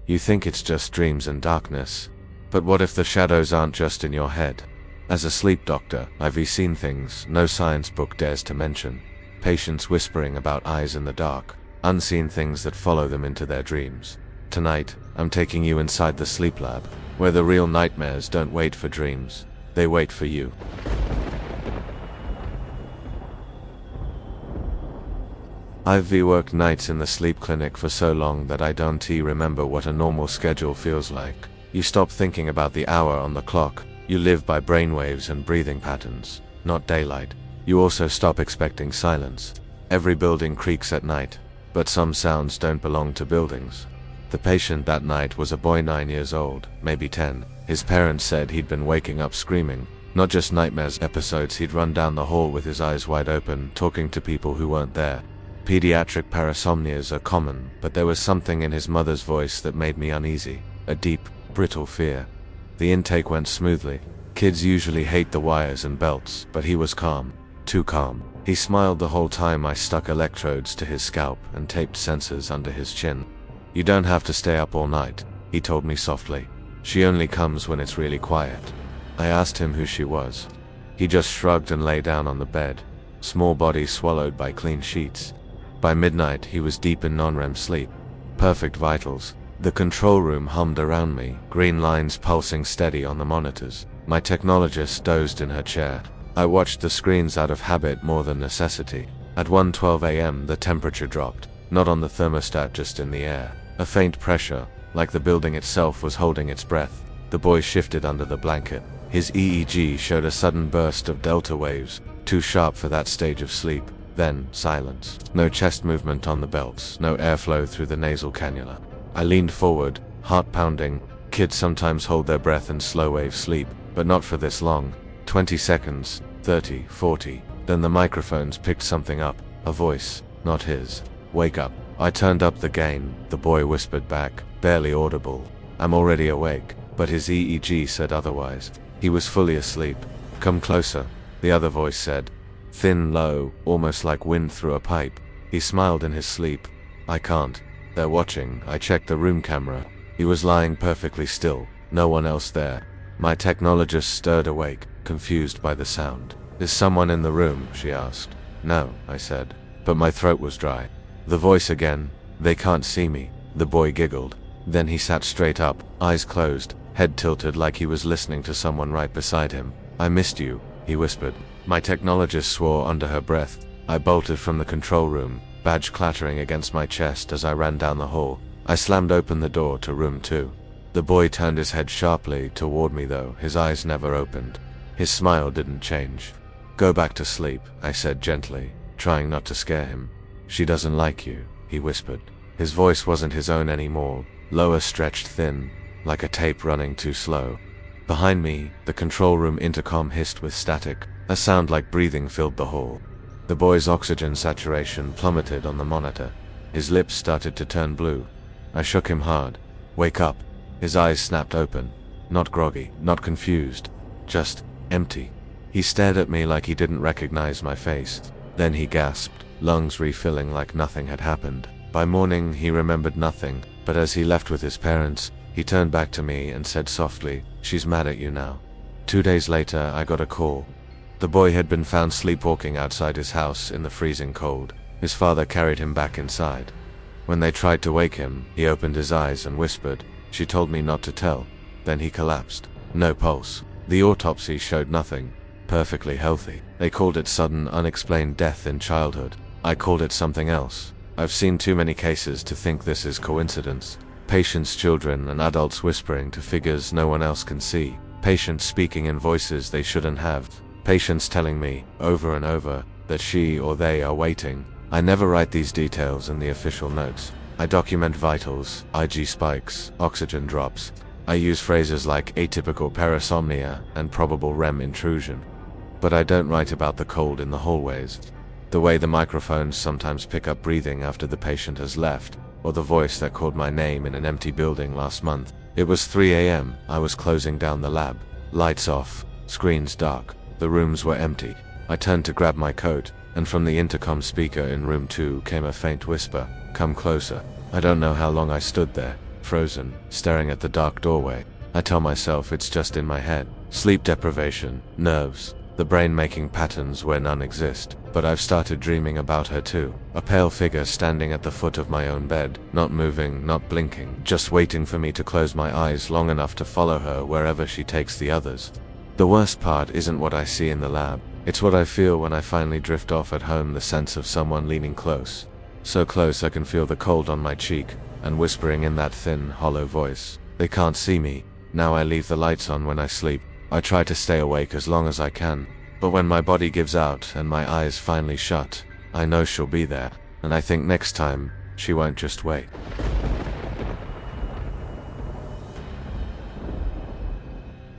You think it's just dreams and darkness. But what if the shadows aren't just in your head? As a sleep doctor, I've seen things no science book dares to mention. Patients whispering about eyes in the dark, unseen things that follow them into their dreams. Tonight, I'm taking you inside the sleep lab, where the real nightmares don't wait for dreams, they wait for you. I've worked nights in the sleep clinic for so long that I don't remember what a normal schedule feels like. You stop thinking about the hour on the clock, you live by brainwaves and breathing patterns, not daylight. You also stop expecting silence. Every building creaks at night, but some sounds don't belong to buildings. The patient that night was a boy 9 years old, maybe 10. His parents said he'd been waking up screaming, not just nightmares episodes. He'd run down the hall with his eyes wide open, talking to people who weren't there. Pediatric parasomnias are common, but there was something in his mother's voice that made me uneasy, a deep, brittle fear. The intake went smoothly. Kids usually hate the wires and belts, but he was calm, too calm. He smiled the whole time I stuck electrodes to his scalp and taped sensors under his chin. You don't have to stay up all night, he told me softly. She only comes when it's really quiet. I asked him who she was. He just shrugged and lay down on the bed, small body swallowed by clean sheets. By midnight, he was deep in non-REM sleep. Perfect vitals. The control room hummed around me, green lines pulsing steady on the monitors. My technologist dozed in her chair. I watched the screens out of habit more than necessity. At 1:12 a.m. the temperature dropped, not on the thermostat, just in the air. A faint pressure, like the building itself was holding its breath. The boy shifted under the blanket. His EEG showed a sudden burst of delta waves, too sharp for that stage of sleep. Then, silence. No chest movement on the belts, no airflow through the nasal cannula. I leaned forward, heart pounding. Kids sometimes hold their breath in slow-wave sleep, but not for this long. 20 seconds, 30, 40. Then the microphones picked something up, a voice, not his. Wake up. I turned up the gain, the boy whispered back, barely audible. I'm already awake, but his EEG said otherwise. He was fully asleep. Come closer, the other voice said. Thin, low, almost like wind through a pipe. He smiled in his sleep. I can't. They're watching. I checked the room camera. He was lying perfectly still, no one else there. My technologist stirred awake, confused by the sound. Is someone in the room? She asked. No, I said, but my throat was dry. The voice again. They can't see me. The boy giggled. Then he sat straight up, eyes closed, head tilted like he was listening to someone right beside him. I missed you, he whispered. My technologist swore under her breath. I bolted from the control room, badge clattering against my chest as I ran down the hall. I slammed open the door to room 2. The boy turned his head sharply toward me though, his eyes never opened. His smile didn't change. Go back to sleep, I said gently, trying not to scare him. She doesn't like you, he whispered. His voice wasn't his own anymore, lower, stretched thin, like a tape running too slow. Behind me, the control room intercom hissed with static. A sound like breathing filled the hall. The boy's oxygen saturation plummeted on the monitor. His lips started to turn blue. I shook him hard. Wake up. His eyes snapped open. Not groggy, not confused. Just empty. He stared at me like he didn't recognize my face. Then he gasped, lungs refilling like nothing had happened. By morning, he remembered nothing, but as he left with his parents, he turned back to me and said softly, "She's mad at you now." 2 days later, I got a call. The boy had been found sleepwalking outside his house in the freezing cold. His father carried him back inside. When they tried to wake him, he opened his eyes and whispered, "She told me not to tell." Then he collapsed. No pulse. The autopsy showed nothing. Perfectly healthy. They called it sudden, unexplained death in childhood. I called it something else. I've seen too many cases to think this is coincidence. Patients, children, and adults whispering to figures no one else can see. Patients speaking in voices they shouldn't have. Patients telling me, over and over, that she or they are waiting. I never write these details in the official notes. I document vitals, IG spikes, oxygen drops. I use phrases like atypical parasomnia and probable REM intrusion. But I don't write about the cold in the hallways. The way the microphones sometimes pick up breathing after the patient has left, or the voice that called my name in an empty building last month. It was 3 a.m. I was closing down the lab. Lights off, screens dark. The rooms were empty. I turned to grab my coat, and from the intercom speaker in room 2 came a faint whisper, "Come closer." I don't know how long I stood there. frozen, staring at the dark doorway. I tell myself it's just in my head. Sleep deprivation, nerves, the brain making patterns where none exist. But I've started dreaming about her too. A pale figure standing at the foot of my own bed, not moving, not blinking, just waiting for me to close my eyes long enough to follow her wherever she takes the others. The worst part isn't what I see in the lab. It's what I feel when I finally drift off at home, the sense of someone leaning close. So close I can feel the cold on my cheek, and whispering in that thin, hollow voice. They can't see me. Now I leave the lights on when I sleep. I try to stay awake as long as I can. But when my body gives out and my eyes finally shut, I know she'll be there, and I think next time, she won't just wait.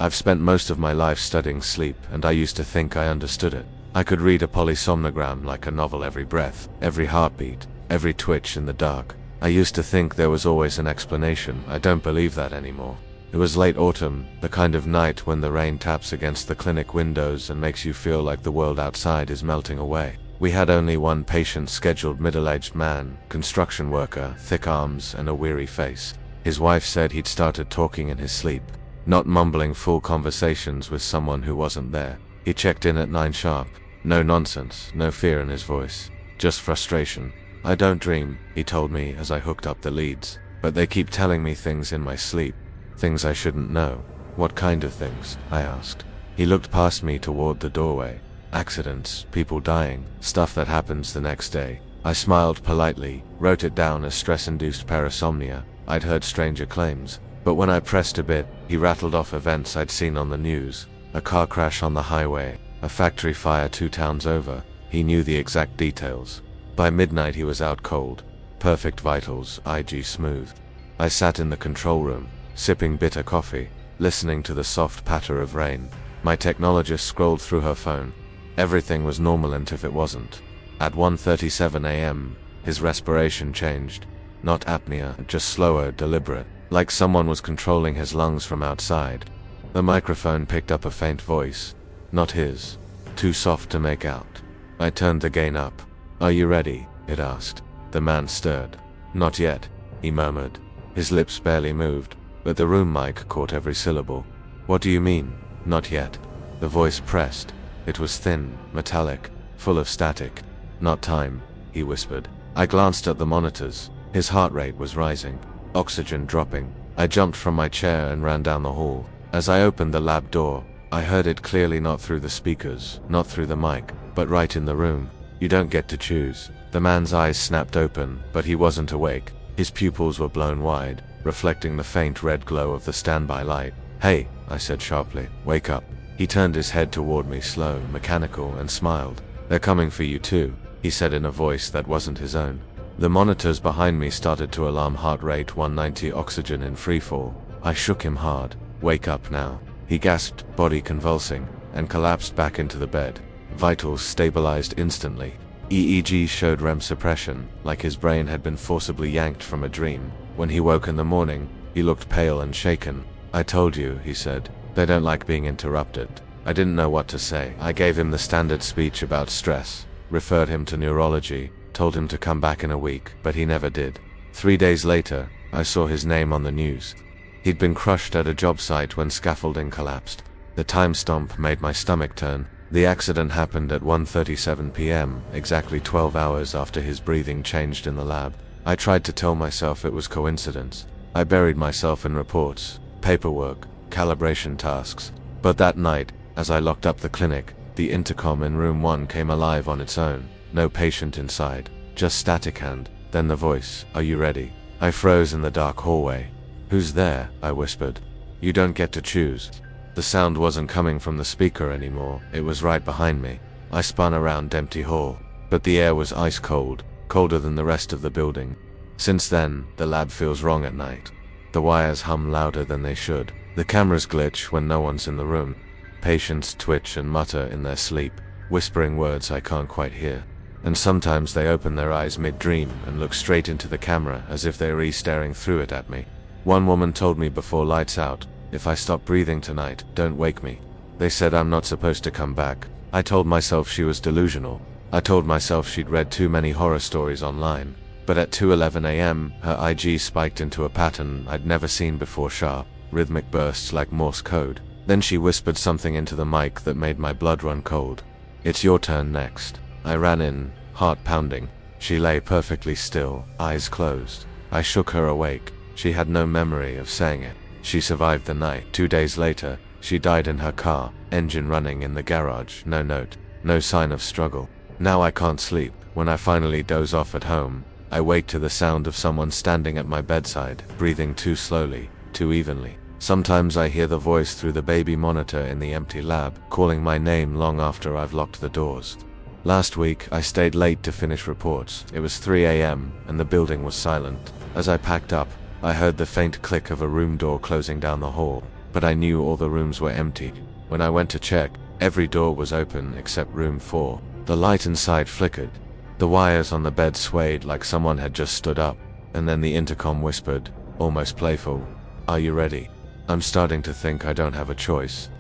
I've spent most of my life studying sleep, and I used to think I understood it. I could read a polysomnogram like a novel, every breath, every heartbeat, every twitch in the dark. I used to think there was always an explanation. I don't believe that anymore. It was late autumn, the kind of night when the rain taps against the clinic windows and makes you feel like the world outside is melting away. We had only one patient scheduled, middle-aged man, construction worker, thick arms and a weary face. His wife said he'd started talking in his sleep, not mumbling full conversations with someone who wasn't there. He checked in at 9 sharp. No nonsense, no fear in his voice, just frustration. I don't dream, he told me as I hooked up the leads, but they keep telling me things in my sleep. Things I shouldn't know. What kind of things? I asked. He looked past me toward the doorway. Accidents, people dying, stuff that happens the next day. I smiled politely, wrote it down as stress-induced parasomnia. I'd heard stranger claims. But when I pressed a bit, he rattled off events I'd seen on the news. A car crash on the highway, a factory fire 2 towns over. He knew the exact details. By midnight he was out cold. Perfect vitals, IG smooth. I sat in the control room, sipping bitter coffee, listening to the soft patter of rain. My technologist scrolled through her phone. Everything was normal until it wasn't. At 1:37 a.m., his respiration changed. Not apnea, just slower, deliberate, like someone was controlling his lungs from outside. The microphone picked up a faint voice. Not his. Too soft to make out. I turned the gain up. "Are you ready?" it asked. The man stirred. "Not yet," he murmured. His lips barely moved, but the room mic caught every syllable. "What do you mean, not yet?" The voice pressed. It was thin, metallic, full of static. "Not time," he whispered. I glanced at the monitors. His heart rate was rising, oxygen dropping. I jumped from my chair and ran down the hall. As I opened the lab door, I heard it clearly, not through the speakers, not through the mic, but right in the room. "You don't get to choose." The man's eyes snapped open, but he wasn't awake. His pupils were blown wide, reflecting the faint red glow of the standby light. "Hey," I said sharply, "wake up." He turned his head toward me, slow, mechanical, and smiled. "They're coming for you too," he said in a voice that wasn't his own. The monitors behind me started to alarm, heart rate 190, oxygen in freefall. I shook him hard. "Wake up now." He gasped, body convulsing, and collapsed back into the bed. Vitals stabilized instantly. EEG showed REM suppression, like his brain had been forcibly yanked from a dream. When he woke in the morning, he looked pale and shaken. "I told you," he said. "They don't like being interrupted." I didn't know what to say. I gave him the standard speech about stress, referred him to neurology, told him to come back in a week, but he never did. 3 days later, I saw his name on the news. He'd been crushed at a job site when scaffolding collapsed. The time stamp made my stomach turn. The accident happened at 1:37 p.m., exactly 12 hours after his breathing changed in the lab. I tried to tell myself it was coincidence. I buried myself in reports, paperwork, calibration tasks. But that night, as I locked up the clinic, the intercom in room 1 came alive on its own. No patient inside, just static, and then the voice, "Are you ready?" I froze in the dark hallway. "Who's there?" I whispered. "You don't get to choose." The sound wasn't coming from the speaker anymore, it was right behind me. I spun around empty hall, but the air was ice cold, colder than the rest of the building. Since then, the lab feels wrong at night. The wires hum louder than they should. The cameras glitch when no one's in the room. Patients twitch and mutter in their sleep, whispering words I can't quite hear. And sometimes they open their eyes mid-dream and look straight into the camera as if they're staring through it at me. One woman told me before lights out, "If I stop breathing tonight, don't wake me." They said I'm not supposed to come back. I told myself she was delusional. I told myself she'd read too many horror stories online. But at 2:11 a.m., her IG spiked into a pattern I'd never seen before, sharp, rhythmic bursts like Morse code. Then she whispered something into the mic that made my blood run cold. "It's your turn next." I ran in, heart pounding. She lay perfectly still, eyes closed. I shook her awake. She had no memory of saying it. She survived the night. 2 days later, she died in her car, engine running in the garage, no note, no sign of struggle. Now I can't sleep. When I finally doze off at home, I wake to the sound of someone standing at my bedside, breathing too slowly, too evenly. Sometimes I hear the voice through the baby monitor in the empty lab, calling my name long after I've locked the doors. Last week, I stayed late to finish reports. It was 3 a.m., and the building was silent. As I packed up, I heard the faint click of a room door closing down the hall, but I knew all the rooms were empty. When I went to check, every door was open except room 4. The light inside flickered. The wires on the bed swayed like someone had just stood up, and then the intercom whispered, almost playful, "Are you ready?" I'm starting to think I don't have a choice.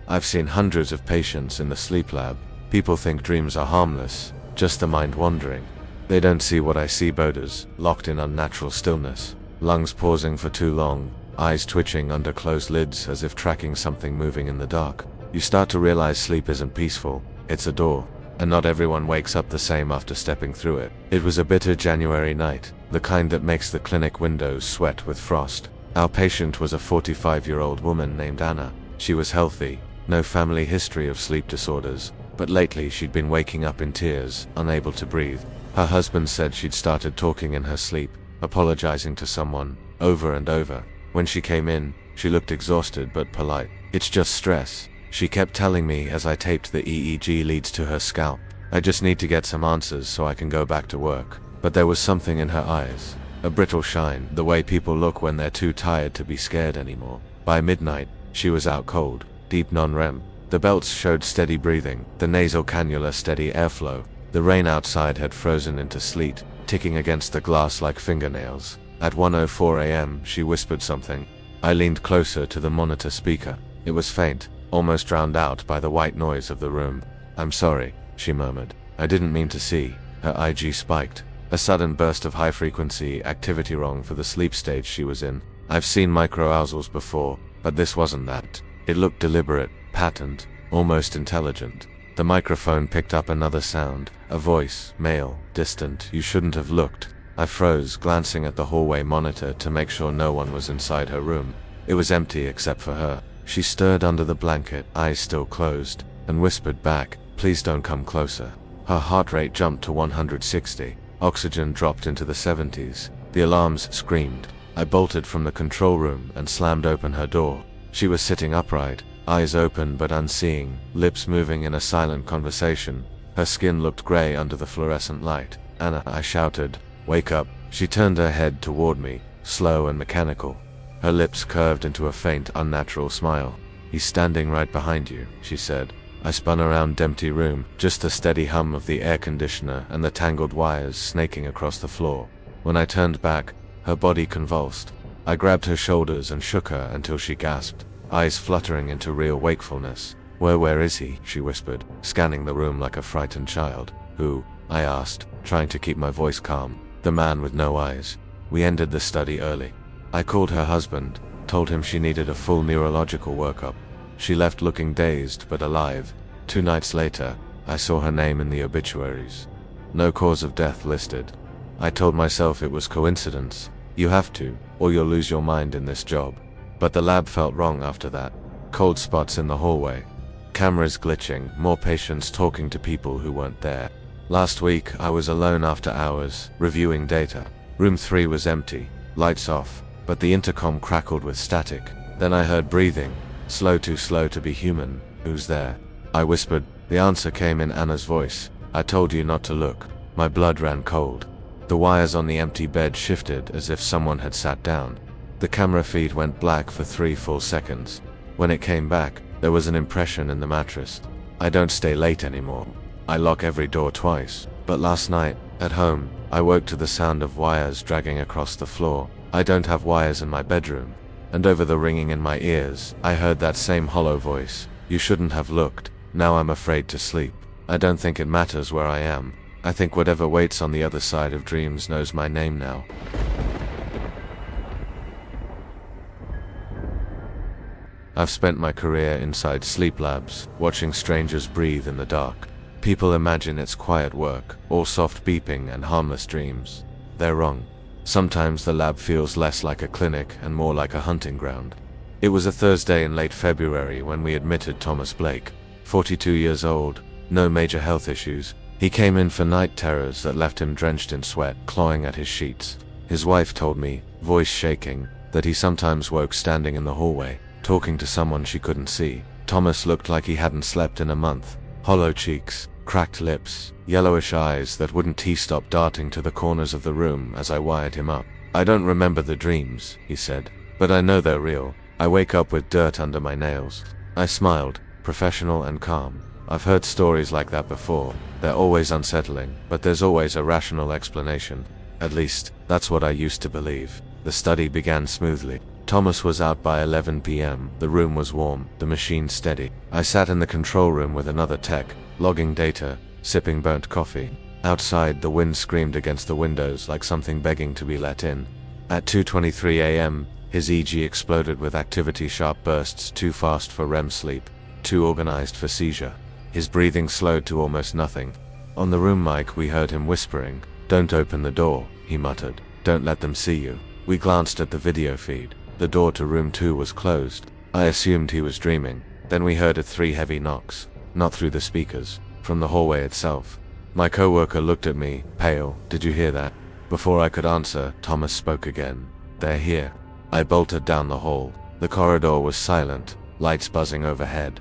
I've seen hundreds of patients in the sleep lab. People think dreams are harmless, just the mind wandering. They don't see what I see: bodies locked in unnatural stillness, lungs pausing for too long, eyes twitching under closed lids as if tracking something moving in the dark. You start to realize sleep isn't peaceful, it's a door, and not everyone wakes up the same after stepping through it. It was a bitter January night, the kind that makes the clinic windows sweat with frost. Our patient was a 45-year-old woman named Anna. She was healthy, no family history of sleep disorders, but lately she'd been waking up in tears, unable to breathe. Her husband said she'd started talking in her sleep, apologizing to someone, over and over. When she came in, she looked exhausted but polite. "It's just stress," she kept telling me as I taped the EEG leads to her scalp. "I just need to get some answers so I can go back to work." But there was something in her eyes, a brittle shine, the way people look when they're too tired to be scared anymore. By midnight, she was out cold, deep non-REM. The belts showed steady breathing, the nasal cannula steady airflow. The rain outside had frozen into sleet, ticking against the glass like fingernails. At 1:04 a.m., she whispered something. I leaned closer to the monitor speaker. It was faint, almost drowned out by the white noise of the room. "I'm sorry," she murmured. "I didn't mean to see." Her IG spiked. A sudden burst of high-frequency activity wrong for the sleep stage she was in. I've seen microarousals before, but this wasn't that. It looked deliberate, patterned, almost intelligent. The microphone picked up another sound, a voice, male, distant. "You shouldn't have looked." I froze, glancing at the hallway monitor to make sure no one was inside her room. It was empty except for her. She stirred under the blanket, eyes still closed, and whispered back, "Please don't come closer." Her heart rate jumped to 160. Oxygen dropped into the 70s. The alarms screamed. I bolted from the control room and slammed open her door. She was sitting upright, eyes open but unseeing, lips moving in a silent conversation. Her skin looked gray under the fluorescent light. "Anna," I shouted, "wake up." She turned her head toward me, slow and mechanical. Her lips curved into a faint, unnatural smile. "He's standing right behind you," she said. I spun around the empty room, just the steady hum of the air conditioner and the tangled wires snaking across the floor. When I turned back, her body convulsed. I grabbed her shoulders and shook her until she gasped, eyes fluttering into real wakefulness. Where is he?" she whispered, scanning the room like a frightened child. "Who?" I asked, trying to keep my voice calm. "The man with no eyes. We ended the study early." I called her husband, told him she needed a full neurological workup. She left looking dazed but alive. 2 nights later, I saw her name in the obituaries. No cause of death listed. I told myself it was coincidence. You have to, or you'll lose your mind in this job. But the lab felt wrong after that. Cold spots in the hallway. Cameras glitching, more patients talking to people who weren't there. Last week, I was alone after hours, reviewing data. Room 3 was empty, lights off, but the intercom crackled with static. Then I heard breathing, too slow to be human. "Who's there?" I whispered. The answer came in Anna's voice. "I told you not to look." My blood ran cold. The wires on the empty bed shifted as if someone had sat down. The camera feed went black for 3 full seconds. When it came back, there was an impression in the mattress. I don't stay late anymore. I lock every door twice. But last night, at home, I woke to the sound of wires dragging across the floor. I don't have wires in my bedroom. And over the ringing in my ears, I heard that same hollow voice. "You shouldn't have looked." Now I'm afraid to sleep. I don't think it matters where I am. I think whatever waits on the other side of dreams knows my name now. I've spent my career inside sleep labs, watching strangers breathe in the dark. People imagine it's quiet work, all soft beeping and harmless dreams. They're wrong. Sometimes the lab feels less like a clinic and more like a hunting ground. It was a Thursday in late February when we admitted Thomas Blake, 42 years old, no major health issues. He came in for night terrors that left him drenched in sweat, clawing at his sheets. His wife told me, voice shaking, that he sometimes woke standing in the hallway, talking to someone she couldn't see. Thomas looked like he hadn't slept in a month. Hollow cheeks, cracked lips, yellowish eyes that wouldn't stop darting to the corners of the room as I wired him up. I don't remember the dreams, he said, but I know they're real. I wake up with dirt under my nails. I smiled, professional and calm. I've heard stories like that before. They're always unsettling, but there's always a rational explanation. At least, that's what I used to believe. The study began smoothly. Thomas was out by 11 p.m. The room was warm, the machine steady. I sat in the control room with another tech, logging data, sipping burnt coffee. Outside, the wind screamed against the windows like something begging to be let in. At 2:23 a.m., his EEG exploded with activity-sharp bursts too fast for REM sleep, too organized for seizure. His breathing slowed to almost nothing. On the room mic, we heard him whispering, "Don't open the door," he muttered. "Don't let them see you." We glanced at the video feed. The door to room 2 was closed. I assumed he was dreaming. Then we heard 3 heavy knocks, not through the speakers, from the hallway itself. My coworker looked at me, pale. "Did you hear that?" Before I could answer, Thomas spoke again. "They're here." I bolted down the hall. The corridor was silent, lights buzzing overhead.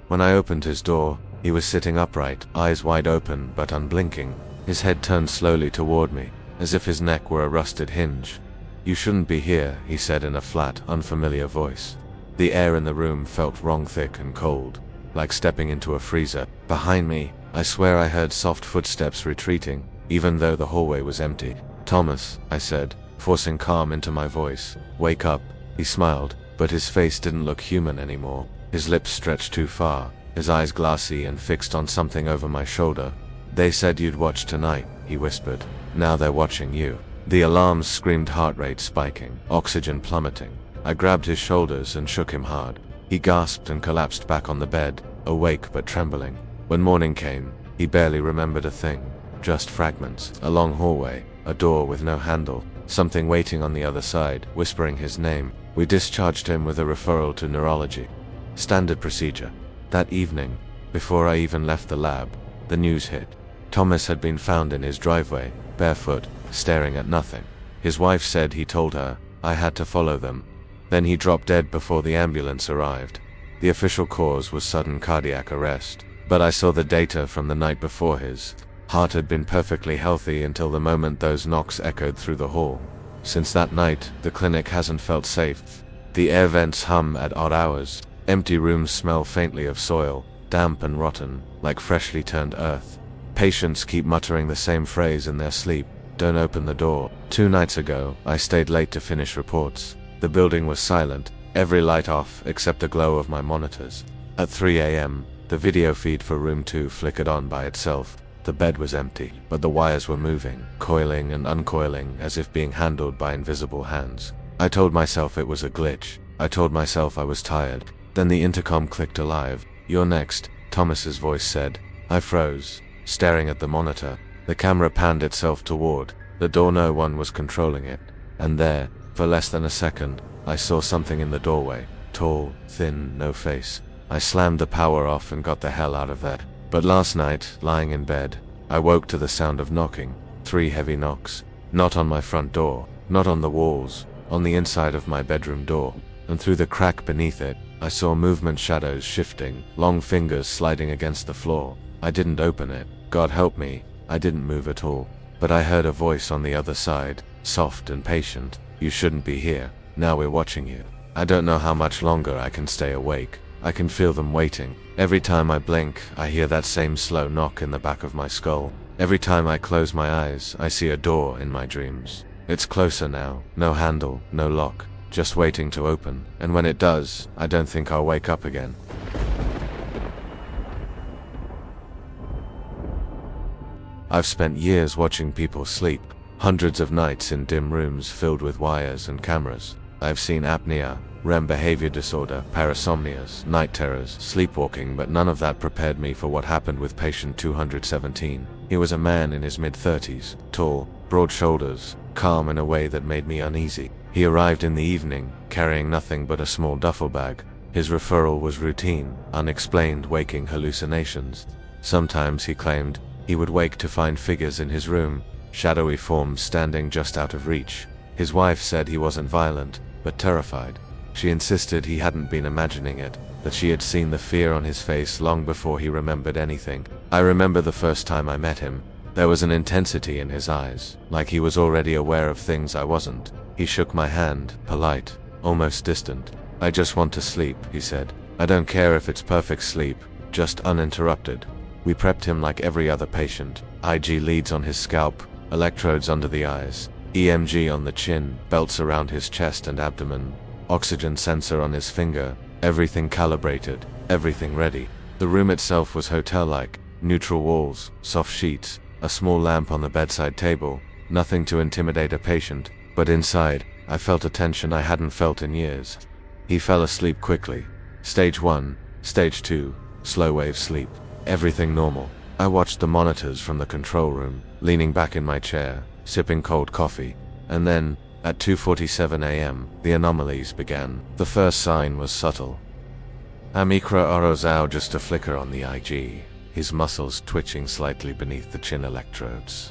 When I opened his door, he was sitting upright, eyes wide open but unblinking. His head turned slowly toward me, as if his neck were a rusted hinge. "You shouldn't be here," he said in a flat, unfamiliar voice. The air in the room felt wrong, thick and cold, like stepping into a freezer. Behind me, I swear I heard soft footsteps retreating, even though the hallway was empty. "Thomas," I said, forcing calm into my voice. "Wake up." He smiled, but his face didn't look human anymore. His lips stretched too far, his eyes glassy and fixed on something over my shoulder. "They said you'd watch tonight," he whispered. "Now they're watching you." The alarms screamed, heart rate spiking, oxygen plummeting. I grabbed his shoulders and shook him hard. He gasped and collapsed back on the bed, awake but trembling. When morning came, he barely remembered a thing. Just fragments, a long hallway, a door with no handle, something waiting on the other side, whispering his name. We discharged him with a referral to neurology. Standard procedure. That evening, before I even left the lab, the news hit. Thomas had been found in his driveway, barefoot, staring at nothing. His wife said he told her, I had to follow them. Then he dropped dead before the ambulance arrived. The official cause was sudden cardiac arrest, but I saw the data from the night before. His heart had been perfectly healthy until the moment those knocks echoed through the hall. Since that night, the clinic hasn't felt safe. The air vents hum at odd hours. Empty rooms smell faintly of soil, damp and rotten, like freshly turned earth. Patients keep muttering the same phrase in their sleep, "Don't open the door." 2 nights ago, I stayed late to finish reports. The building was silent, every light off except the glow of my monitors. At 3 a.m., the video feed for room 2 flickered on by itself. The bed was empty, but the wires were moving, coiling and uncoiling as if being handled by invisible hands. I told myself it was a glitch. I told myself I was tired. Then the intercom clicked alive. "You're next," Thomas's voice said. I froze, staring at the monitor. The camera panned itself toward the door. No one was controlling it. And there, for less than a second, I saw something in the doorway. Tall, thin, no face. I slammed the power off and got the hell out of there. But last night, lying in bed, I woke to the sound of knocking. 3 heavy knocks. Not on my front door, not on the walls, on the inside of my bedroom door. And through the crack beneath it, I saw movement, shadows shifting, long fingers sliding against the floor. I didn't open it. God help me, I didn't move at all. But I heard a voice on the other side, soft and patient. "You shouldn't be here. Now we're watching you." I don't know how much longer I can stay awake. I can feel them waiting. Every time I blink, I hear that same slow knock in the back of my skull. Every time I close my eyes, I see a door in my dreams. It's closer now. No handle, no lock. Just waiting to open. And when it does, I don't think I'll wake up again. I've spent years watching people sleep, hundreds of nights in dim rooms filled with wires and cameras. I've seen apnea, REM behavior disorder, parasomnias, night terrors, sleepwalking, but none of that prepared me for what happened with patient 217. He was a man in his mid-30s, tall, broad shoulders, calm in a way that made me uneasy. He arrived in the evening, carrying nothing but a small duffel bag. His referral was routine, unexplained waking hallucinations. Sometimes, he claimed, he would wake to find figures in his room, shadowy forms standing just out of reach. His wife said he wasn't violent, but terrified. She insisted he hadn't been imagining it, that she had seen the fear on his face long before he remembered anything. I remember the first time I met him. There was an intensity in his eyes, like he was already aware of things I wasn't. He shook my hand, polite, almost distant. "I just want to sleep," he said. "I don't care if it's perfect sleep, just uninterrupted." We prepped him like every other patient. IG leads on his scalp, electrodes under the eyes, EMG on the chin, belts around his chest and abdomen, oxygen sensor on his finger, everything calibrated, everything ready. The room itself was hotel-like, neutral walls, soft sheets, a small lamp on the bedside table, nothing to intimidate a patient, but inside, I felt a tension I hadn't felt in years. He fell asleep quickly. Stage 1, Stage 2, slow wave sleep. Everything normal. I watched the monitors from the control room, leaning back in my chair, sipping cold coffee, and then, at 2:47 a.m., the anomalies began. The first sign was subtle. A micro orozao, just a flicker on the IG, his muscles twitching slightly beneath the chin electrodes.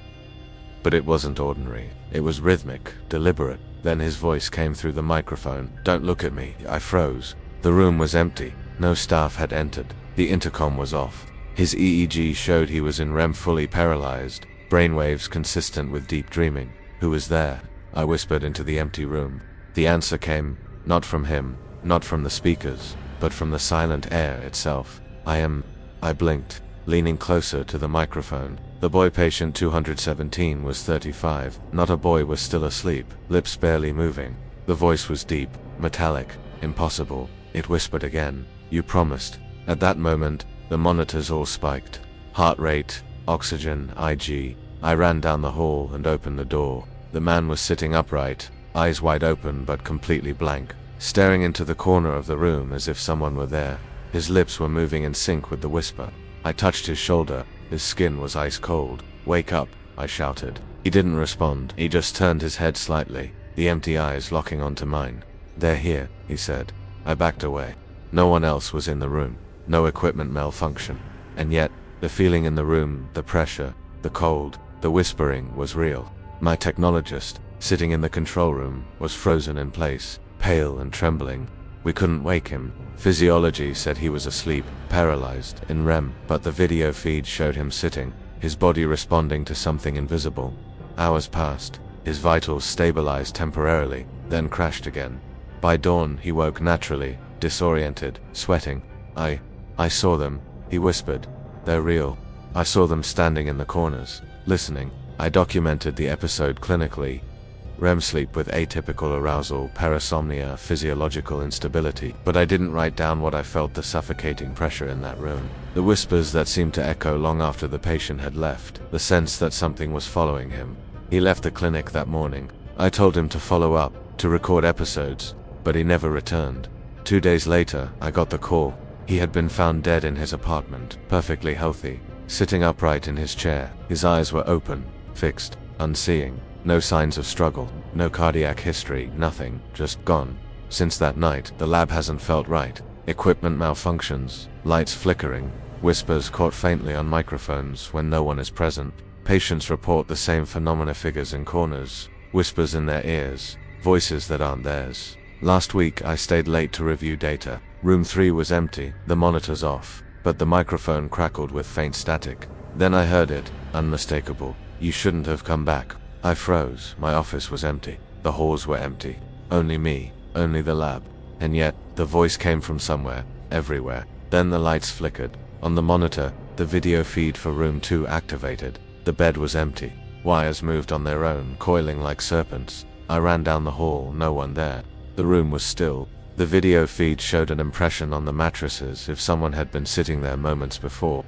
But it wasn't ordinary. It was rhythmic, deliberate. Then his voice came through the microphone. "Don't look at me." I froze. The room was empty. No staff had entered. The intercom was off. His EEG showed he was in REM, fully paralyzed, brainwaves consistent with deep dreaming. "Who was there?" I whispered into the empty room. The answer came, not from him, not from the speakers, but from the silent air itself. I blinked, leaning closer to the microphone. The boy patient 217 was 35. Not a boy was still asleep, lips barely moving. The voice was deep, metallic, impossible. It whispered again, "You promised." At that moment, the monitors all spiked. Heart rate, oxygen, IG. I ran down the hall and opened the door. The man was sitting upright, eyes wide open but completely blank, staring into the corner of the room as if someone were there. His lips were moving in sync with the whisper. I touched his shoulder. His skin was ice cold. "Wake up," I shouted. He didn't respond. He just turned his head slightly, the empty eyes locking onto mine. "They're here," he said. I backed away. No one else was in the room. No equipment malfunction. And yet, the feeling in the room, the pressure, the cold, the whispering was real. My technologist, sitting in the control room, was frozen in place, pale and trembling. We couldn't wake him. Physiology said he was asleep, paralyzed, in REM, but the video feed showed him sitting, his body responding to something invisible. Hours passed. His vitals stabilized temporarily, then crashed again. By dawn, he woke naturally, disoriented, sweating. I saw them," he whispered. "They're real. I saw them standing in the corners, listening." I documented the episode clinically. REM sleep with atypical arousal, parasomnia, physiological instability, but I didn't write down what I felt, the suffocating pressure in that room, the whispers that seemed to echo long after the patient had left, the sense that something was following him. He left the clinic that morning. I told him to follow up, to record episodes, but he never returned. 2 days later, I got the call. He had been found dead in his apartment, perfectly healthy, sitting upright in his chair. His eyes were open, fixed, unseeing. No signs of struggle, no cardiac history, nothing, just gone. Since that night, the lab hasn't felt right. Equipment malfunctions, lights flickering, whispers caught faintly on microphones when no one is present. Patients report the same phenomena, figures in corners, whispers in their ears, voices that aren't theirs. Last week, I stayed late to review data. Room 3 was empty, the monitors off, but the microphone crackled with faint static. Then I heard it, unmistakable. "You shouldn't have come back." I froze. My office was empty. The halls were empty. Only me, only the lab. And yet, the voice came from somewhere, everywhere. Then the lights flickered. On the monitor, the video feed for room 2 activated. The bed was empty. Wires moved on their own, coiling like serpents. I ran down the hall, no one there. The room was still. The video feed showed an impression on the mattresses, if someone had been sitting there moments before.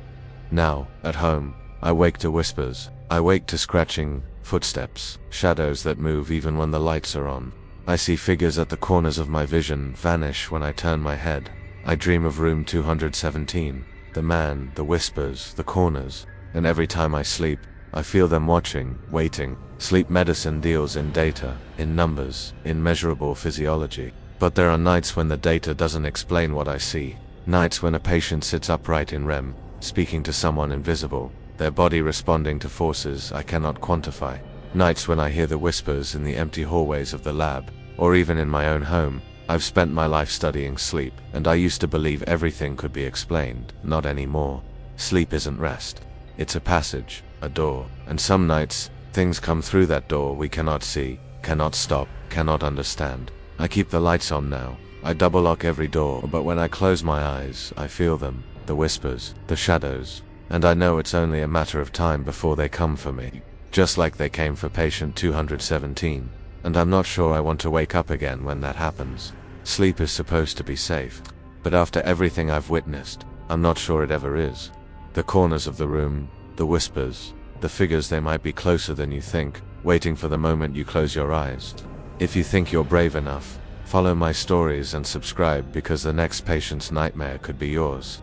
Now, at home, I wake to whispers, I wake to scratching, footsteps, shadows that move even when the lights are on. I see figures at the corners of my vision vanish when I turn my head. I dream of room 217, the man, the whispers, the corners, and every time I sleep, I feel them watching, waiting. Sleep medicine deals in data, in numbers, in measurable physiology. But there are nights when the data doesn't explain what I see. Nights when a patient sits upright in REM, speaking to someone invisible, their body responding to forces I cannot quantify. Nights when I hear the whispers in the empty hallways of the lab, or even in my own home. I've spent my life studying sleep, and I used to believe everything could be explained. Not anymore. Sleep isn't rest. It's a passage, a door, and some nights, things come through that door we cannot see, cannot stop, cannot understand. I keep the lights on now. I double lock every door, but when I close my eyes, I feel them, the whispers, the shadows, and I know it's only a matter of time before they come for me, just like they came for patient 217, and I'm not sure I want to wake up again when that happens. Sleep is supposed to be safe, but after everything I've witnessed, I'm not sure it ever is. The corners of the room, the whispers, the figures, they might be closer than you think, waiting for the moment you close your eyes. If you think you're brave enough, follow my stories and subscribe, because the next patient's nightmare could be yours.